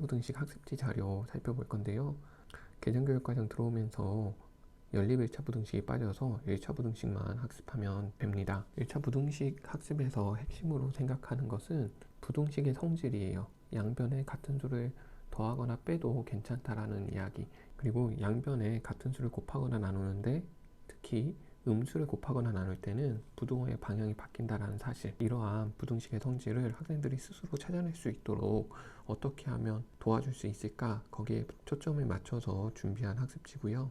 1차 부등식 학습지 자료 살펴볼 건데요. 개정교육과정 들어오면서 연립 1차 부등식이 빠져서 1차 부등식만 학습하면 됩니다. 1차 부등식 학습에서 핵심으로 생각하는 것은 부등식의 성질이에요. 양변에 같은 수를 더하거나 빼도 괜찮다라는 이야기, 그리고 양변에 같은 수를 곱하거나 나누는데 특히 음수를 곱하거나 나눌 때는 부등호의 방향이 바뀐다는 사실, 이러한 부등식의 성질을 학생들이 스스로 찾아낼 수 있도록 어떻게 하면 도와줄 수 있을까, 거기에 초점을 맞춰서 준비한 학습지고요.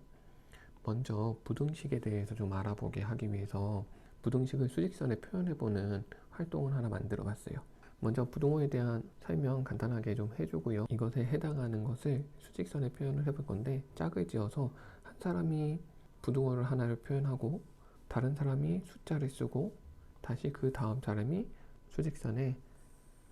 먼저 부등식에 대해서 좀 알아보게 하기 위해서 부등식을 수직선에 표현해보는 활동을 하나 만들어 봤어요. 먼저 부등호에 대한 설명 간단하게 좀 해주고요. 이것에 해당하는 것을 수직선에 표현을 해볼 건데, 짝을 지어서 한 사람이 부등호를 하나를 표현하고 다른 사람이 숫자를 쓰고 다시 그 다음 사람이 수직선에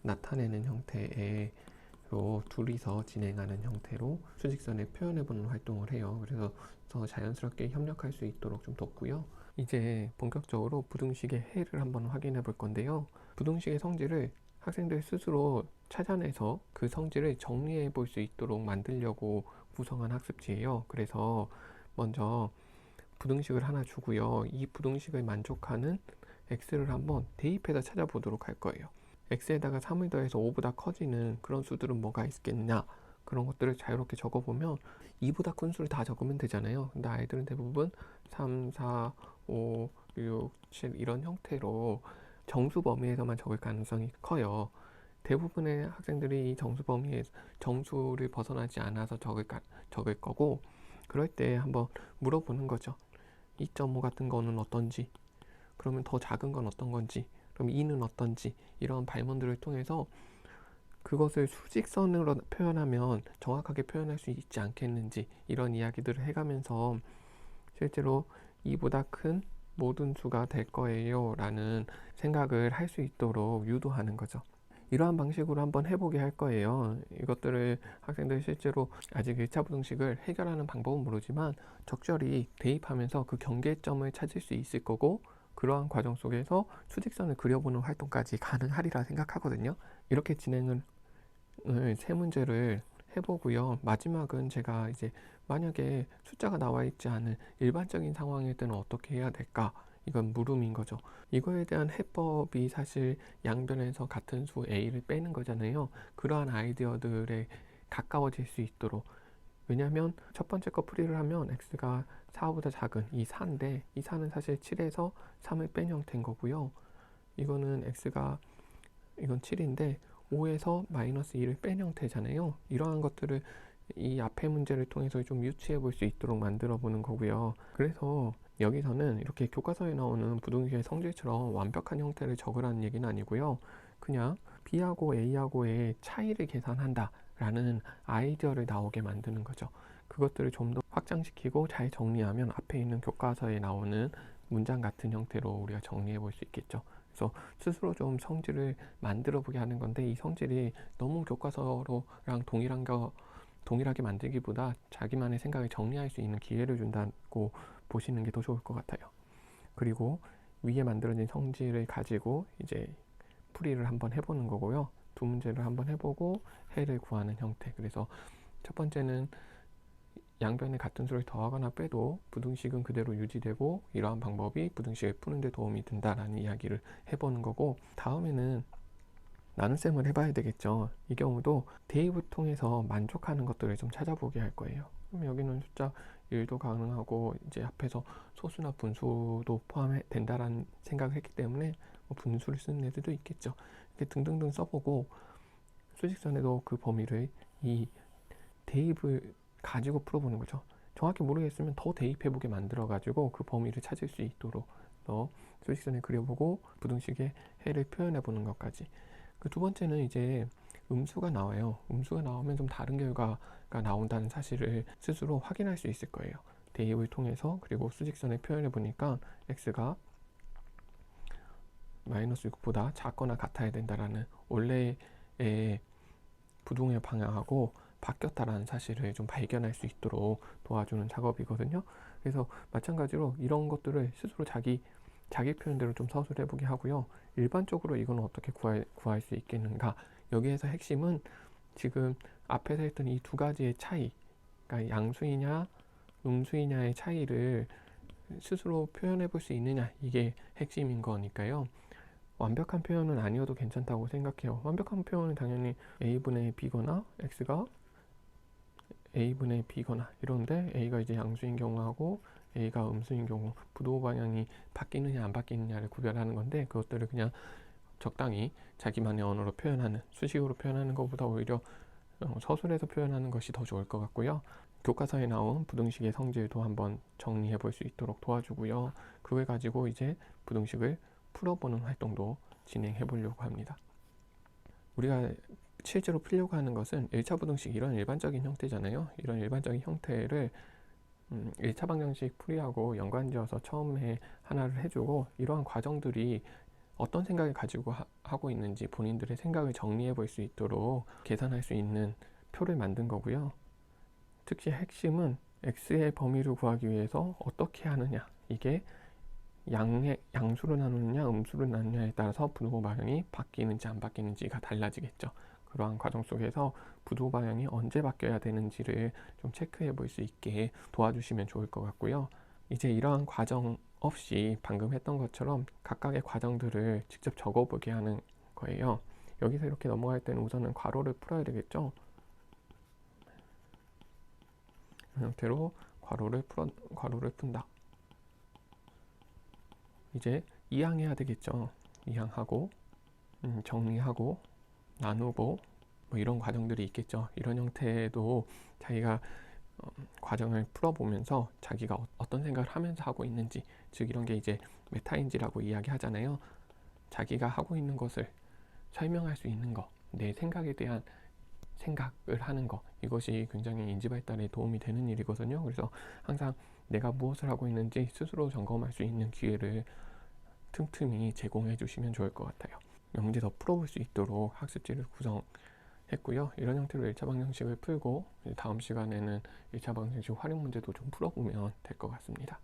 나타내는 형태로 둘이서 진행하는 형태로 수직선에 표현해보는 활동을 해요. 그래서 더 자연스럽게 협력할 수 있도록 좀 뒀고요. 이제 본격적으로 부등식의 해를 한번 확인해 볼 건데요. 부등식의 성질을 학생들 스스로 찾아내서 그 성질을 정리해 볼 수 있도록 만들려고 구성한 학습지예요. 그래서 먼저 부등식을 하나 주고요. 이 부등식을 만족하는 x를 한번 대입해서 찾아보도록 할 거예요. x에다가 3을 더해서 5보다 커지는 그런 수들은 뭐가 있겠느냐, 그런 것들을 자유롭게 적어보면 2보다 큰 수를 다 적으면 되잖아요. 근데 아이들은 대부분 3, 4, 5, 6, 7 이런 형태로 정수 범위에서만 적을 가능성이 커요. 대부분의 학생들이 이 정수 범위에 정수를 벗어나지 않아서 적을 거고, 그럴 때 한번 물어보는 거죠. 2.5 같은 거는 어떤지, 그러면 더 작은 건 어떤 건지, 그럼 2는 어떤지, 이런 발문들을 통해서 그것을 수직선으로 표현하면 정확하게 표현할 수 있지 않겠는지, 이런 이야기들을 해가면서 실제로 2보다 큰 모든 수가 될 거예요 라는 생각을 할 수 있도록 유도하는 거죠. 이러한 방식으로 한번 해보게 할 거예요. 이것들을 학생들 실제로 아직 1차 부등식을 해결하는 방법은 모르지만 적절히 대입하면서 그 경계점을 찾을 수 있을 거고, 그러한 과정 속에서 수직선을 그려보는 활동까지 가능하리라 생각하거든요. 이렇게 진행을 세 문제를 해보고요. 마지막은 제가 이제 만약에 숫자가 나와 있지 않은 일반적인 상황일 때는 어떻게 해야 될까? 이건 물음인 거죠. 이거에 대한 해법이 사실 양변에서 같은 수 A를 빼는 거잖아요. 그러한 아이디어들에 가까워질 수 있도록. 왜냐하면 첫 번째 거 풀이를 하면 x가 4보다 작은 이 4인데, 이 4는 사실 7에서 3을 뺀 형태인 거고요. 이거는 이건 7인데 5에서 마이너스 2를 뺀 형태잖아요. 이러한 것들을 이 앞의 문제를 통해서 좀 유추해 볼 수 있도록 만들어 보는 거고요. 그래서 여기서는 이렇게 교과서에 나오는 부등식의 성질처럼 완벽한 형태를 적으라는 얘기는 아니고요. 그냥 B하고 A하고의 차이를 계산한다 라는 아이디어를 나오게 만드는 거죠. 그것들을 좀 더 확장시키고 잘 정리하면 앞에 있는 교과서에 나오는 문장 같은 형태로 우리가 정리해 볼 수 있겠죠. 그래서 스스로 좀 성질을 만들어 보게 하는 건데, 이 성질이 너무 교과서랑 동일하게 만들기보다 자기만의 생각을 정리할 수 있는 기회를 준다고 보시는 게 더 좋을 것 같아요. 그리고 위에 만들어진 성질을 가지고 이제 풀이를 한번 해보는 거고요. 두 문제를 한번 해보고 해를 구하는 형태. 그래서 첫 번째는 양변에 같은 수를 더하거나 빼도 부등식은 그대로 유지되고 이러한 방법이 부등식을 푸는 데 도움이 된다라는 이야기를 해보는 거고, 다음에는 나눗셈을 해봐야 되겠죠. 이 경우도 대입을 통해서 만족하는 것들을 좀 찾아보게 할 거예요. 그럼 여기는 숫자 1도 가능하고 이제 앞에서 소수나 분수도 포함된다라는 생각을 했기 때문에 뭐 분수를 쓰는 애들도 있겠죠. 이렇게 등등등 써보고 수직선에도 그 범위를 이 대입을 가지고 풀어보는 거죠. 정확히 모르겠으면 더 대입해보게 만들어가지고 그 범위를 찾을 수 있도록 수직선에 그려보고 부등식의 해를 표현해보는 것까지. 그 두 번째는 이제 음수가 나와요. 음수가 나오면 좀 다른 결과가 나온다는 사실을 스스로 확인할 수 있을 거예요. 대입을 통해서, 그리고 수직선에 표현해 보니까 x가 마이너스 6보다 작거나 같아야 된다라는 원래의 부등호의 방향하고 바뀌었다라는 사실을 좀 발견할 수 있도록 도와주는 작업이거든요. 그래서 마찬가지로 이런 것들을 스스로 자기 표현대로 좀 서술해 보게 하고요. 일반적으로 이건 어떻게 구할 수 있겠는가? 여기에서 핵심은 지금 앞에서 했던 이 두 가지의 차이, 그러니까 양수이냐 음수이냐의 차이를 스스로 표현해 볼 수 있느냐, 이게 핵심인 거니까요. 완벽한 표현은 아니어도 괜찮다고 생각해요. 완벽한 표현은 당연히 a분의 b거나 x가 a분의 b거나 이런데, a가 이제 양수인 경우하고 a가 음수인 경우 부도 방향이 바뀌느냐 안 바뀌느냐를 구별하는 건데, 그것들을 그냥 적당히 자기만의 언어로 표현하는, 수식으로 표현하는 것보다 오히려 서술해서 표현하는 것이 더 좋을 것 같고요. 교과서에 나온 부등식의 성질도 한번 정리해 볼 수 있도록 도와주고요. 그걸 가지고 이제 부등식을 풀어보는 활동도 진행해 보려고 합니다. 우리가 실제로 풀려고 하는 것은 1차 부등식, 이런 일반적인 형태잖아요. 이런 일반적인 형태를 1차 방정식 풀이하고 연관지어서 처음에 하나를 해주고, 이러한 과정들이 어떤 생각을 가지고 하고 있는지 본인들의 생각을 정리해 볼 수 있도록 계산할 수 있는 표를 만든 거고요. 특히 핵심은 x의 범위를 구하기 위해서 어떻게 하느냐, 이게 양수로 나누느냐 음수로 나누느냐에 따라서 부호 방향이 바뀌는지 안 바뀌는지가 달라지겠죠. 그러한 과정 속에서 부호 방향이 언제 바뀌어야 되는지를 좀 체크해 볼 수 있게 도와주시면 좋을 것 같고요. 이제 이러한 과정 없이 방금 했던 것처럼 각각의 과정들을 직접 적어보게 하는 거예요. 여기서 이렇게 넘어갈 때는 우선은 괄호를 풀어야 되겠죠. 이 형태로 괄호를 푼다. 이제 이항해야 되겠죠. 이항하고 정리하고 나누고 뭐 이런 과정들이 있겠죠. 이런 형태도 자기가 과정을 풀어보면서 자기가 어떤 생각을 하면서 하고 있는지, 즉 이런 게 이제 메타인지라고 이야기하잖아요. 자기가 하고 있는 것을 설명할 수 있는 거, 내 생각에 대한 생각을 하는 거, 이것이 굉장히 인지 발달에 도움이 되는 일이거든요. 그래서 항상 내가 무엇을 하고 있는지 스스로 점검할 수 있는 기회를 틈틈이 제공해 주시면 좋을 것 같아요. 문제 더 풀어볼 수 있도록 학습지를 구성했고요. 이런 형태로 1차 방정식을 풀고 다음 시간에는 1차 방정식 활용 문제도 좀 풀어보면 될 것 같습니다.